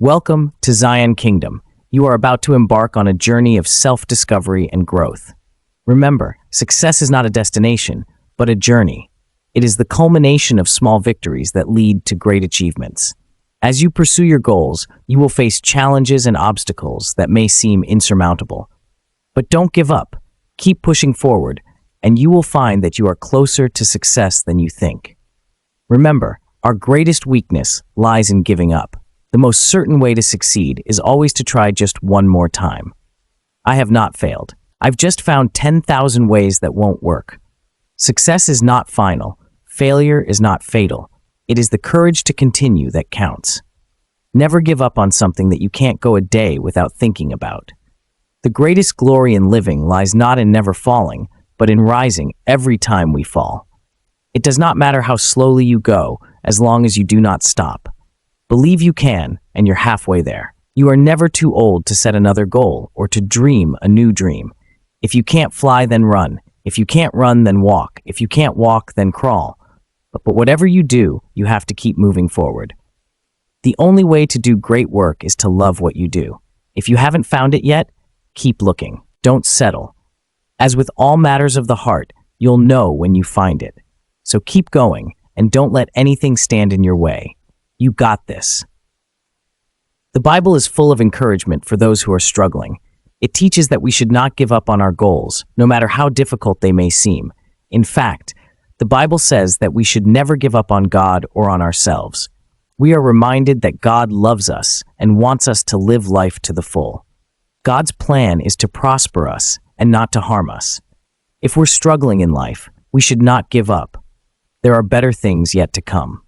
Welcome to Zion Kingdom. You are about to embark on a journey of self-discovery and growth. Remember, success is not a destination, but a journey. It is the culmination of small victories that lead to great achievements. As you pursue your goals, you will face challenges and obstacles that may seem insurmountable. But don't give up. Keep pushing forward, and you will find that you are closer to success than you think. Remember, our greatest weakness lies in giving up. The most certain way to succeed is always to try just one more time. I have not failed. I've just found 10,000 ways that won't work. Success is not final. Failure is not fatal. It is the courage to continue that counts. Never give up on something that you can't go a day without thinking about. The greatest glory in living lies not in never falling, but in rising every time we fall. It does not matter how slowly you go, as long as you do not stop. Believe you can, and you're halfway there. You are never too old to set another goal or to dream a new dream. If you can't fly, then run. If you can't run, then walk. If you can't walk, then crawl. But whatever you do, you have to keep moving forward. The only way to do great work is to love what you do. If you haven't found it yet, keep looking. Don't settle. As with all matters of the heart, you'll know when you find it. So keep going, and don't let anything stand in your way. You got this. The Bible is full of encouragement for those who are struggling. It teaches that we should not give up on our goals, no matter how difficult they may seem. In fact, the Bible says that we should never give up on God or on ourselves. We are reminded that God loves us and wants us to live life to the full. God's plan is to prosper us and not to harm us. If we're struggling in life, we should not give up. There are better things yet to come.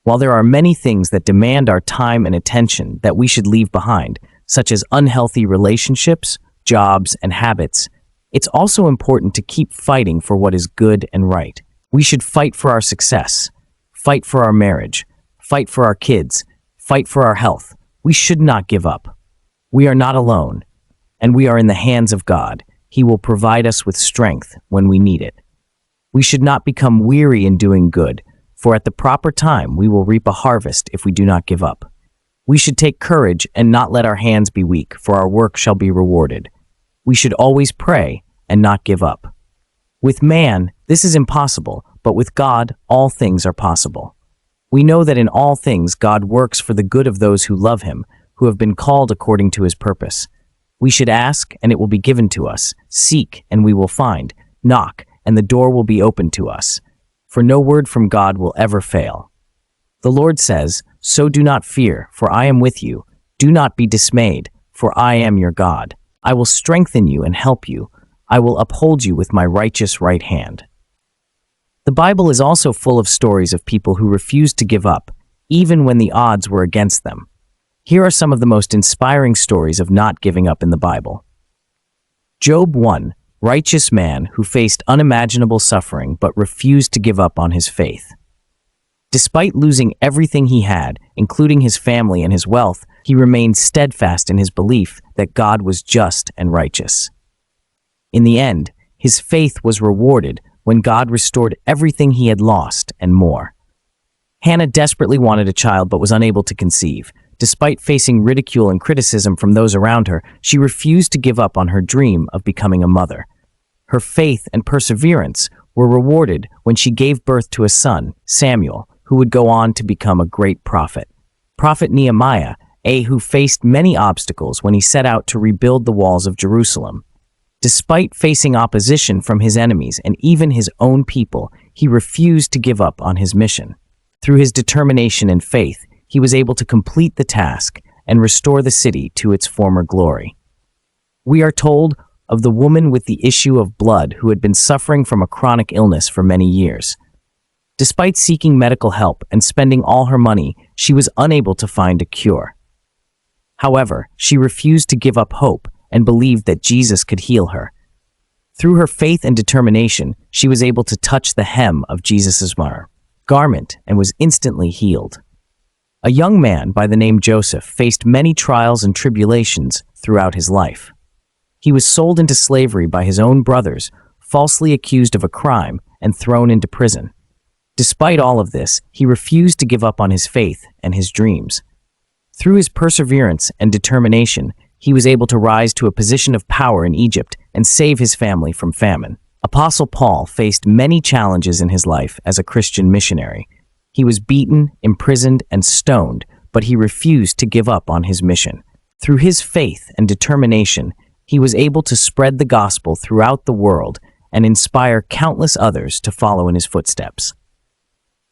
While there are many things that demand our time and attention that we should leave behind, such as unhealthy relationships, jobs, and habits, it's also important to keep fighting for what is good and right. We should fight for our success, fight for our marriage, fight for our kids, fight for our health. We should not give up. We are not alone, and we are in the hands of God. He will provide us with strength when we need it. We should not become weary in doing good, for at the proper time we will reap a harvest if we do not give up. We should take courage and not let our hands be weak, for our work shall be rewarded. We should always pray and not give up. With man, this is impossible, but with God, all things are possible. We know that in all things God works for the good of those who love him, who have been called according to his purpose. We should ask, and it will be given to us. Seek, and we will find. Knock, and the door will be opened to us. For no word from God will ever fail. The Lord says, "So do not fear, for I am with you. Do not be dismayed, for I am your God. I will strengthen you and help you. I will uphold you with my righteous right hand." The Bible is also full of stories of people who refused to give up, even when the odds were against them. Here are some of the most inspiring stories of not giving up in the Bible. Job 1. Righteous man who faced unimaginable suffering but refused to give up on his faith. Despite losing everything he had, including his family and his wealth, he remained steadfast in his belief that God was just and righteous. In the end, his faith was rewarded when God restored everything he had lost and more. Hannah desperately wanted a child but was unable to conceive. Despite facing ridicule and criticism from those around her, she refused to give up on her dream of becoming a mother. Her faith and perseverance were rewarded when she gave birth to a son, Samuel, who would go on to become a great prophet. Prophet Nehemiah, who faced many obstacles when he set out to rebuild the walls of Jerusalem. Despite facing opposition from his enemies and even his own people, he refused to give up on his mission. Through his determination and faith, he was able to complete the task and restore the city to its former glory. We are told of the woman with the issue of blood who had been suffering from a chronic illness for many years. Despite seeking medical help and spending all her money, she was unable to find a cure. However, she refused to give up hope and believed that Jesus could heal her. Through her faith and determination, she was able to touch the hem of Jesus' garment and was instantly healed. A young man by the name Joseph faced many trials and tribulations throughout his life. He was sold into slavery by his own brothers, falsely accused of a crime, and thrown into prison. Despite all of this, he refused to give up on his faith and his dreams. Through his perseverance and determination, he was able to rise to a position of power in Egypt and save his family from famine. Apostle Paul faced many challenges in his life as a Christian missionary. He was beaten, imprisoned, and stoned, but he refused to give up on his mission. Through his faith and determination, he was able to spread the gospel throughout the world and inspire countless others to follow in his footsteps.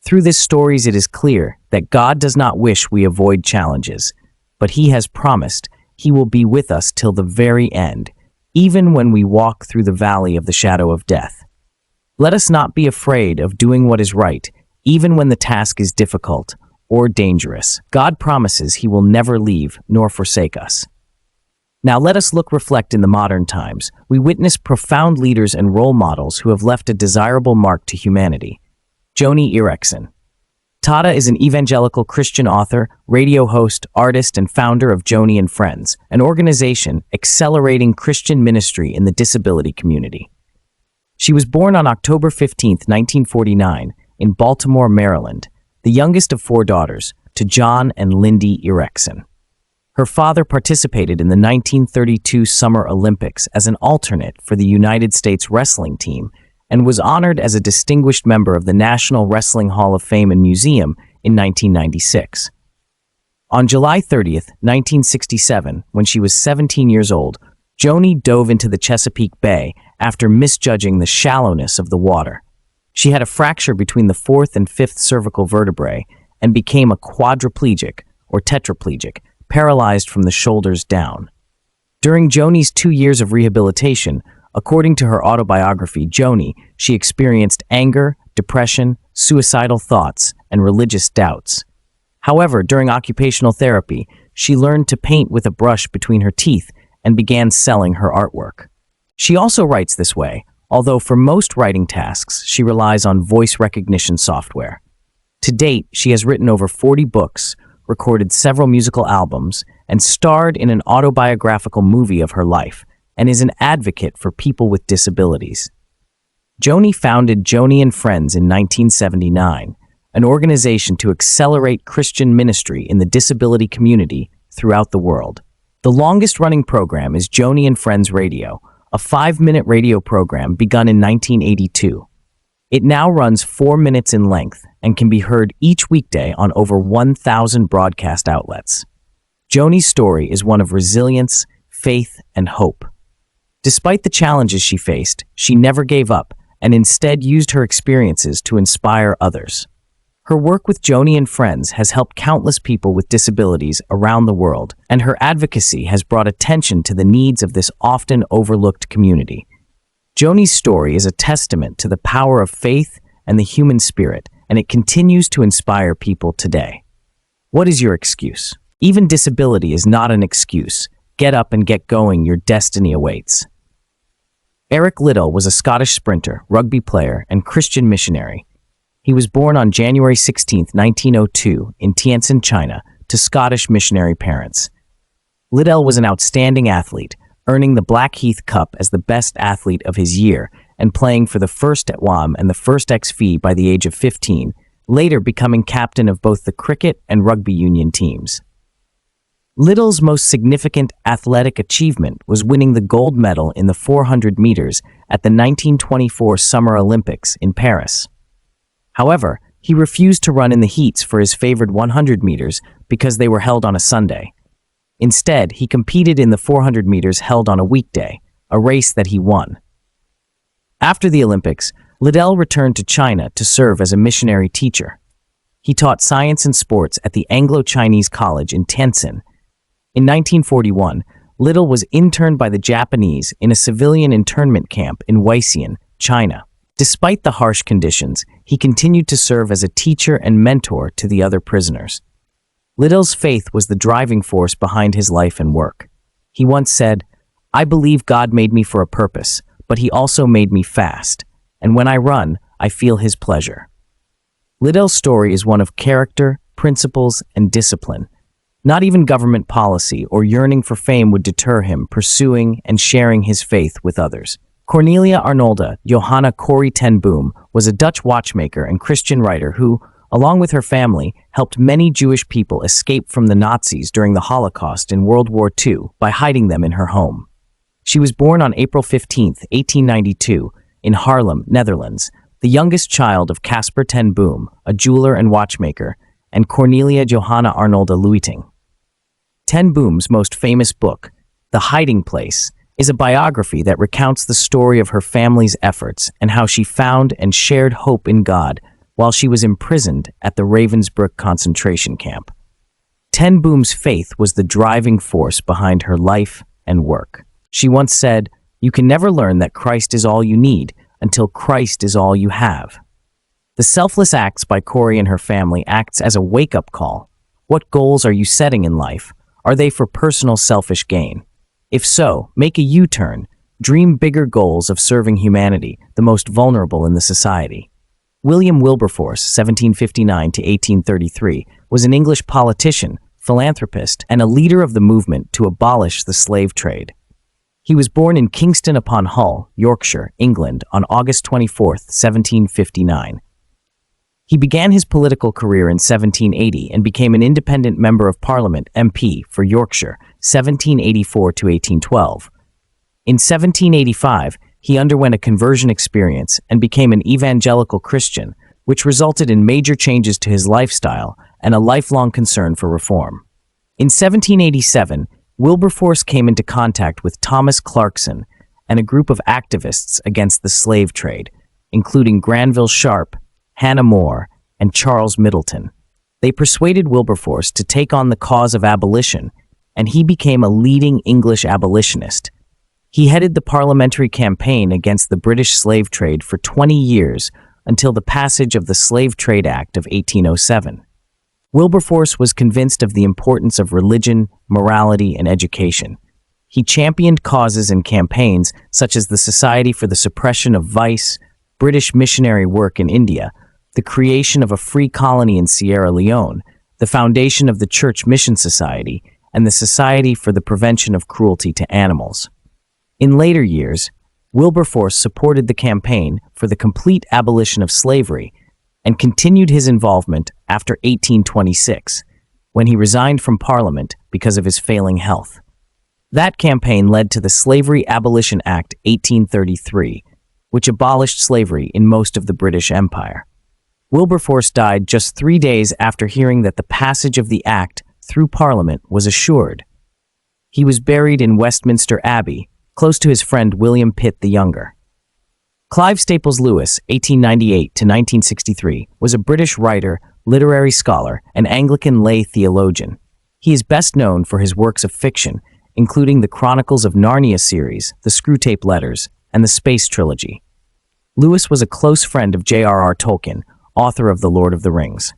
Through these stories, it is clear that God does not wish we avoid challenges, but he has promised he will be with us till the very end, even when we walk through the valley of the shadow of death. Let us not be afraid of doing what is right, even when the task is difficult or dangerous. God promises he will never leave nor forsake us. Now let us reflect in the modern times. We witness profound leaders and role models who have left a desirable mark to humanity. Joni Eareckson Tada is an evangelical Christian author, radio host, artist, and founder of Joni and Friends, an organization accelerating Christian ministry in the disability community. She was born on October 15, 1949, in Baltimore, Maryland, the youngest of 4 daughters, to John and Lindy Eareckson. Her father participated in the 1932 Summer Olympics as an alternate for the United States wrestling team and was honored as a distinguished member of the National Wrestling Hall of Fame and Museum in 1996. On July 30, 1967, when she was 17 years old, Joni dove into the Chesapeake Bay after misjudging the shallowness of the water. She had a fracture between the 4th and 5th cervical vertebrae and became a quadriplegic or tetraplegic, paralyzed from the shoulders down. During Joni's 2 years of rehabilitation, according to her autobiography, Joni, she experienced anger, depression, suicidal thoughts, and religious doubts. However, during occupational therapy, she learned to paint with a brush between her teeth and began selling her artwork. She also writes this way, although for most writing tasks, she relies on voice recognition software. To date, she has written over 40 books, recorded several musical albums, and starred in an autobiographical movie of her life, and is an advocate for people with disabilities. Joni founded Joni and Friends in 1979, an organization to accelerate Christian ministry in the disability community throughout the world. The longest-running program is Joni and Friends Radio, a 5-minute radio program begun in 1982. It now runs 4 minutes in length and can be heard each weekday on over 1,000 broadcast outlets. Joni's story is one of resilience, faith, and hope. Despite the challenges she faced, she never gave up and instead used her experiences to inspire others. Her work with Joni and Friends has helped countless people with disabilities around the world, and her advocacy has brought attention to the needs of this often overlooked community. Joni's story is a testament to the power of faith and the human spirit, and it continues to inspire people today. What is your excuse? Even disability is not an excuse. Get up and get going, your destiny awaits. Eric Liddell was a Scottish sprinter, rugby player, and Christian missionary. He was born on January 16, 1902, in Tientsin, China, to Scottish missionary parents. Liddell was an outstanding athlete, earning the Blackheath Cup as the best athlete of his year and playing for the first at WAM and the first XV by the age of 15, later becoming captain of both the cricket and rugby union teams. Liddell's most significant athletic achievement was winning the gold medal in the 400 meters at the 1924 Summer Olympics in Paris. However, he refused to run in the heats for his favored 100 meters because they were held on a Sunday. Instead, he competed in the 400 meters held on a weekday, a race that he won. After the Olympics, Liddell returned to China to serve as a missionary teacher. He taught science and sports at the Anglo-Chinese College in Tientsin. In 1941, Liddell was interned by the Japanese in a civilian internment camp in Weixian, China. Despite the harsh conditions, he continued to serve as a teacher and mentor to the other prisoners. Liddell's faith was the driving force behind his life and work. He once said, "I believe God made me for a purpose, but he also made me fast, and when I run, I feel his pleasure." Liddell's story is one of character, principles, and discipline. Not even government policy or yearning for fame would deter him pursuing and sharing his faith with others. Cornelia Arnolda Johanna Corrie ten Boom was a Dutch watchmaker and Christian writer who, along with her family, helped many Jewish people escape from the Nazis during the Holocaust in World War II by hiding them in her home. She was born on April 15, 1892, in Haarlem, Netherlands, the youngest child of Casper ten Boom, a jeweler and watchmaker, and Cornelia Johanna Arnolda Luyting. Ten Boom's most famous book, The Hiding Place, is a biography that recounts the story of her family's efforts and how she found and shared hope in God while she was imprisoned at the Ravensbrück concentration camp. Ten Boom's faith was the driving force behind her life and work. She once said, "You can never learn that Christ is all you need until Christ is all you have." The selfless acts by Corrie and her family acts as a wake-up call. What goals are you setting in life? Are they for personal selfish gain? If so, make a U-turn. Dream bigger goals of serving humanity, the most vulnerable in the society. William Wilberforce, 1759 to 1833, was an English politician, philanthropist, and a leader of the movement to abolish the slave trade. He was born in Kingston upon Hull, Yorkshire, England, on August 24, 1759. He began his political career in 1780 and became an independent member of Parliament, MP, for Yorkshire, 1784 to 1812. In 1785, he underwent a conversion experience and became an evangelical Christian, which resulted in major changes to his lifestyle and a lifelong concern for reform. In 1787, Wilberforce came into contact with Thomas Clarkson and a group of activists against the slave trade, including Granville Sharp, Hannah More, and Charles Middleton. They persuaded Wilberforce to take on the cause of abolition, and he became a leading English abolitionist. He headed the parliamentary campaign against the British slave trade for 20 years until the passage of the Slave Trade Act of 1807. Wilberforce was convinced of the importance of religion, morality, and education. He championed causes and campaigns such as the Society for the Suppression of Vice, British missionary work in India, the creation of a free colony in Sierra Leone, the foundation of the Church Mission Society, and the Society for the Prevention of Cruelty to Animals. In later years, Wilberforce supported the campaign for the complete abolition of slavery and continued his involvement after 1826, when he resigned from Parliament because of his failing health. That campaign led to the Slavery Abolition Act 1833, which abolished slavery in most of the British Empire. Wilberforce died just 3 days after hearing that the passage of the Act through Parliament was assured. He was buried in Westminster Abbey, close to his friend William Pitt the Younger. Clive Staples Lewis, 1898 to 1963, was a British writer, literary scholar, and Anglican lay theologian. He is best known for his works of fiction, including the Chronicles of Narnia series, the Screwtape Letters, and the Space Trilogy. Lewis was a close friend of J.R.R. Tolkien, author of The Lord of the Rings.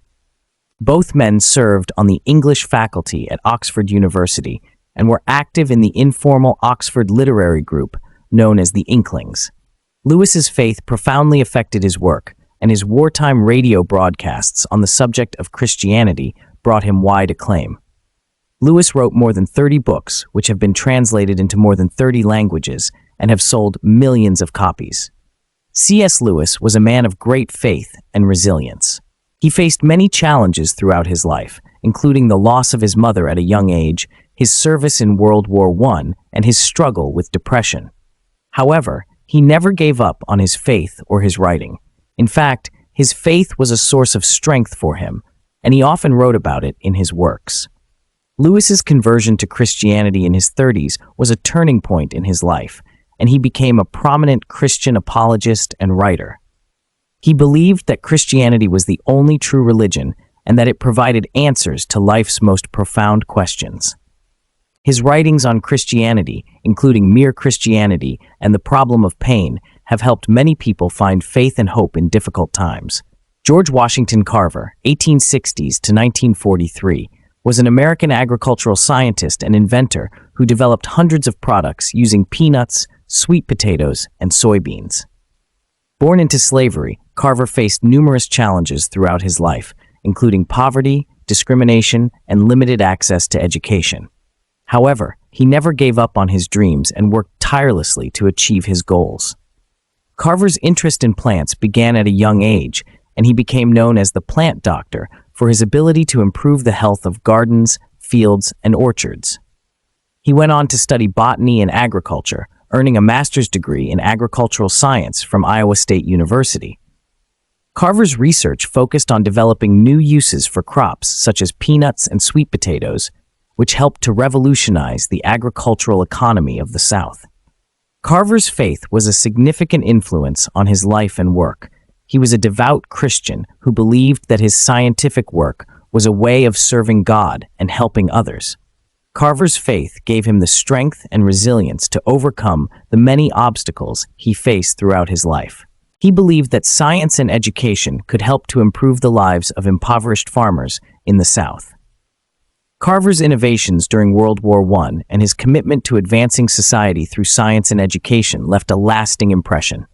Both men served on the English faculty at Oxford University and were active in the informal Oxford literary group known as the Inklings. Lewis's faith profoundly affected his work, and his wartime radio broadcasts on the subject of Christianity brought him wide acclaim. Lewis wrote more than 30 books, which have been translated into more than 30 languages and have sold millions of copies. C.S. Lewis was a man of great faith and resilience. He faced many challenges throughout his life, including the loss of his mother at a young age, his service in World War I, and his struggle with depression. However, he never gave up on his faith or his writing. In fact, his faith was a source of strength for him, and he often wrote about it in his works. Lewis's conversion to Christianity in his 30s was a turning point in his life, and he became a prominent Christian apologist and writer. He believed that Christianity was the only true religion and that it provided answers to life's most profound questions. His writings on Christianity, including Mere Christianity and The Problem of Pain, have helped many people find faith and hope in difficult times. George Washington Carver, 1860s to 1943, was an American agricultural scientist and inventor who developed hundreds of products using peanuts, sweet potatoes, and soybeans. Born into slavery, Carver faced numerous challenges throughout his life, including poverty, discrimination, and limited access to education. However, he never gave up on his dreams and worked tirelessly to achieve his goals. Carver's interest in plants began at a young age, and and he became known as the plant doctor for his ability to improve the health of gardens, fields, and orchards. He went on to study botany and agriculture, earning a master's degree in agricultural science from Iowa State University. Carver's research focused on developing new uses for crops such as peanuts and sweet potatoes, which helped to revolutionize the agricultural economy of the South. Carver's faith was a significant influence on his life and work. He was a devout Christian who believed that his scientific work was a way of serving God and helping others. Carver's faith gave him the strength and resilience to overcome the many obstacles he faced throughout his life. He believed that science and education could help to improve the lives of impoverished farmers in the South. Carver's innovations during World War I and his commitment to advancing society through science and education left a lasting impression.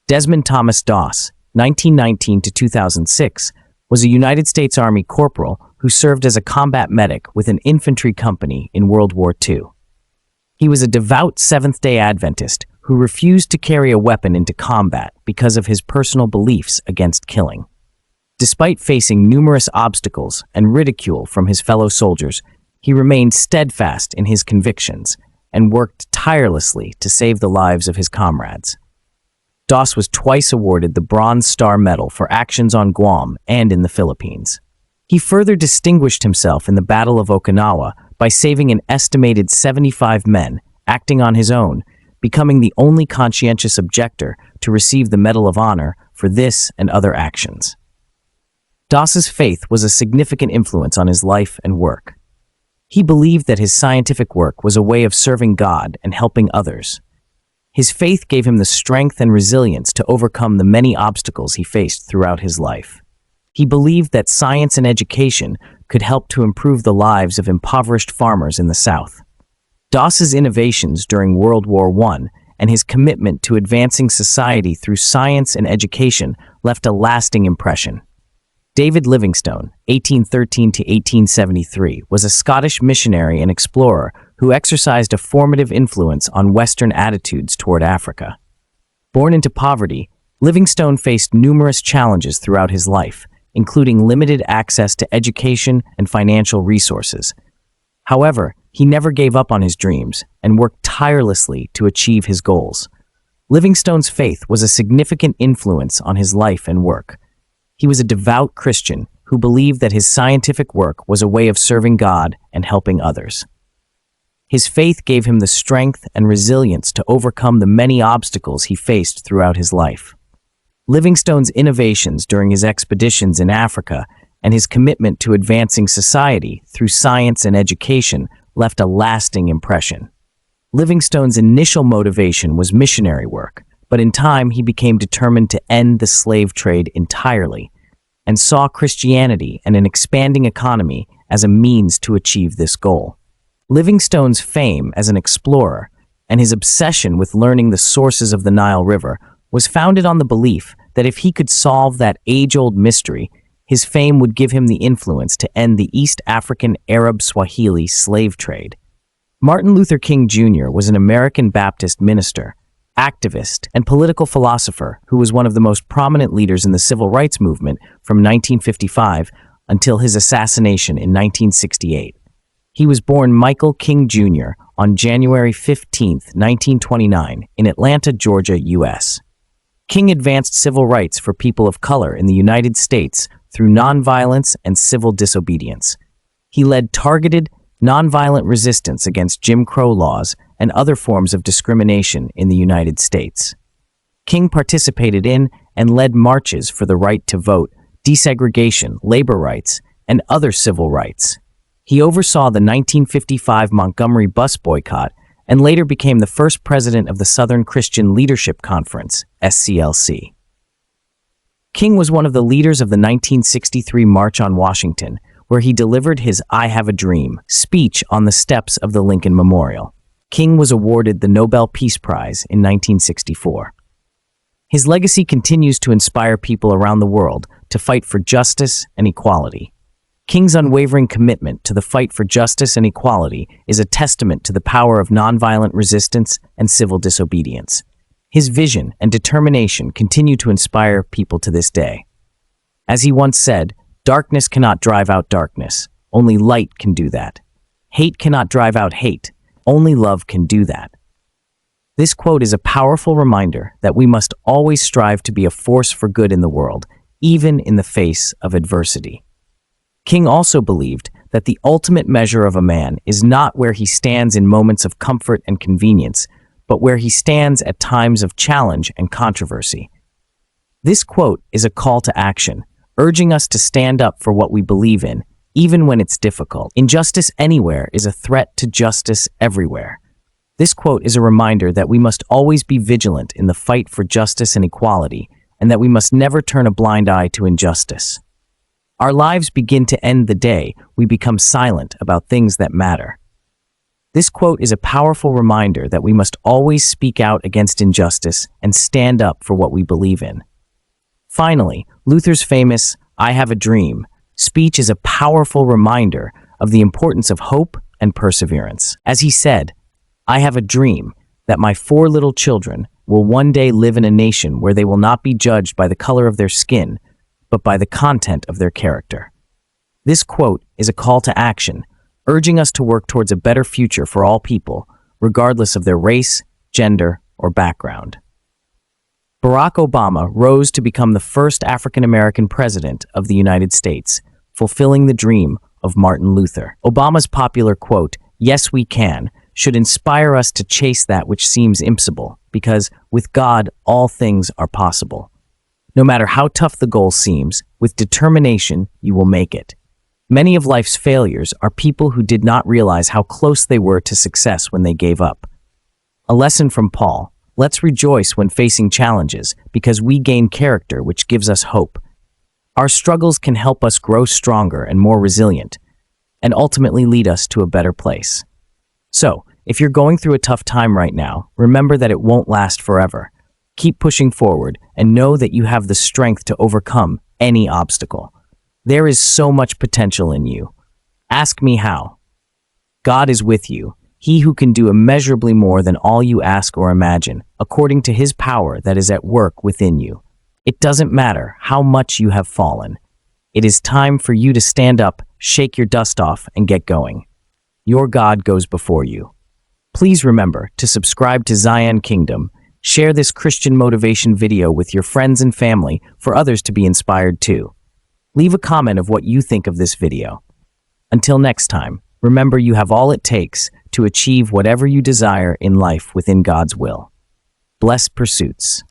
Desmond Thomas Doss, 1919 to 2006, was a United States Army corporal who served as a combat medic with an infantry company in World War II. He was a devout Seventh-day Adventist who refused to carry a weapon into combat because of his personal beliefs against killing. Despite facing numerous obstacles and ridicule from his fellow soldiers, he remained steadfast in his convictions and worked tirelessly to save the lives of his comrades. Doss was twice awarded the Bronze Star Medal for actions on Guam and in the Philippines. He further distinguished himself in the Battle of Okinawa by saving an estimated 75 men, acting on his own, becoming the only conscientious objector to receive the Medal of Honor for this and other actions. Doss's faith was a significant influence on his life and work. He believed that his scientific work was a way of serving God and helping others. His faith gave him the strength and resilience to overcome the many obstacles he faced throughout his life. He believed that science and education could help to improve the lives of impoverished farmers in the South. Doss's innovations during World War I and his commitment to advancing society through science and education left a lasting impression. David Livingstone, 1813 to 1873, was a Scottish missionary and explorer who exercised a formative influence on Western attitudes toward Africa. Born into poverty, Livingstone faced numerous challenges throughout his life, including limited access to education and financial resources. However, he never gave up on his dreams and worked tirelessly to achieve his goals. Livingstone's faith was a significant influence on his life and work. He was a devout Christian who believed that his scientific work was a way of serving God and helping others. His faith gave him the strength and resilience to overcome the many obstacles he faced throughout his life. Livingstone's innovations during his expeditions in Africa and his commitment to advancing society through science and education left a lasting impression. Livingstone's initial motivation was missionary work, but in time he became determined to end the slave trade entirely and saw Christianity and an expanding economy as a means to achieve this goal. Livingstone's fame as an explorer and his obsession with learning the sources of the Nile River was founded on the belief that if he could solve that age-old mystery, his fame would give him the influence to end the East African Arab-Swahili slave trade. Martin Luther King Jr. was an American Baptist minister, activist, and political philosopher who was one of the most prominent leaders in the civil rights movement from 1955 until his assassination in 1968. He was born Michael King Jr. on January 15, 1929, in Atlanta, Georgia, U.S. King advanced civil rights for people of color in the United States through nonviolence and civil disobedience. He led targeted, nonviolent resistance against Jim Crow laws and other forms of discrimination in the United States. King participated in and led marches for the right to vote, desegregation, labor rights, and other civil rights. He oversaw the 1955 Montgomery bus boycott and later became the first president of the Southern Christian Leadership Conference, SCLC. King was one of the leaders of the 1963 March on Washington, where he delivered his "I Have a Dream" speech on the steps of the Lincoln Memorial. King was awarded the Nobel Peace Prize in 1964. His legacy continues to inspire people around the world to fight for justice and equality. King's unwavering commitment to the fight for justice and equality is a testament to the power of nonviolent resistance and civil disobedience. His vision and determination continue to inspire people to this day. As he once said, darkness cannot drive out darkness. Only light can do that. Hate cannot drive out hate. Only love can do that. This quote is a powerful reminder that we must always strive to be a force for good in the world, even in the face of adversity. King also believed that the ultimate measure of a man is not where he stands in moments of comfort and convenience, but where he stands at times of challenge and controversy. This quote is a call to action, urging us to stand up for what we believe in, even when it's difficult. Injustice anywhere is a threat to justice everywhere. This quote is a reminder that we must always be vigilant in the fight for justice and equality, and that we must never turn a blind eye to injustice. Our lives begin to end the day we become silent about things that matter. This quote is a powerful reminder that we must always speak out against injustice and stand up for what we believe in. Finally, Luther's famous "I have a dream" speech is a powerful reminder of the importance of hope and perseverance. As he said, "I have a dream that my 4 little children will one day live in a nation where they will not be judged by the color of their skin, but by the content of their character." This quote is a call to action, urging us to work towards a better future for all people, regardless of their race, gender, or background. Barack Obama rose to become the first African-American president of the United States, fulfilling the dream of Martin Luther. Obama's popular quote, "Yes, we can," should inspire us to chase that which seems impossible, because with God, all things are possible. No matter how tough the goal seems, with determination, you will make it. Many of life's failures are people who did not realize how close they were to success when they gave up. A lesson from Paul: let's rejoice when facing challenges, because we gain character which gives us hope. Our struggles can help us grow stronger and more resilient, and ultimately lead us to a better place. So, if you're going through a tough time right now, remember that it won't last forever. Keep pushing forward and know that you have the strength to overcome any obstacle. There is so much potential in you. Ask me how. God is with you, He who can do immeasurably more than all you ask or imagine, according to His power that is at work within you. It doesn't matter how much you have fallen. It is time for you to stand up, shake your dust off, and get going. Your God goes before you. Please remember to subscribe to Zion Kingdom. Share this Christian motivation video with your friends and family for others to be inspired too. Leave a comment of what you think of this video. Until next time, remember you have all it takes to achieve whatever you desire in life within God's will. Blessed pursuits.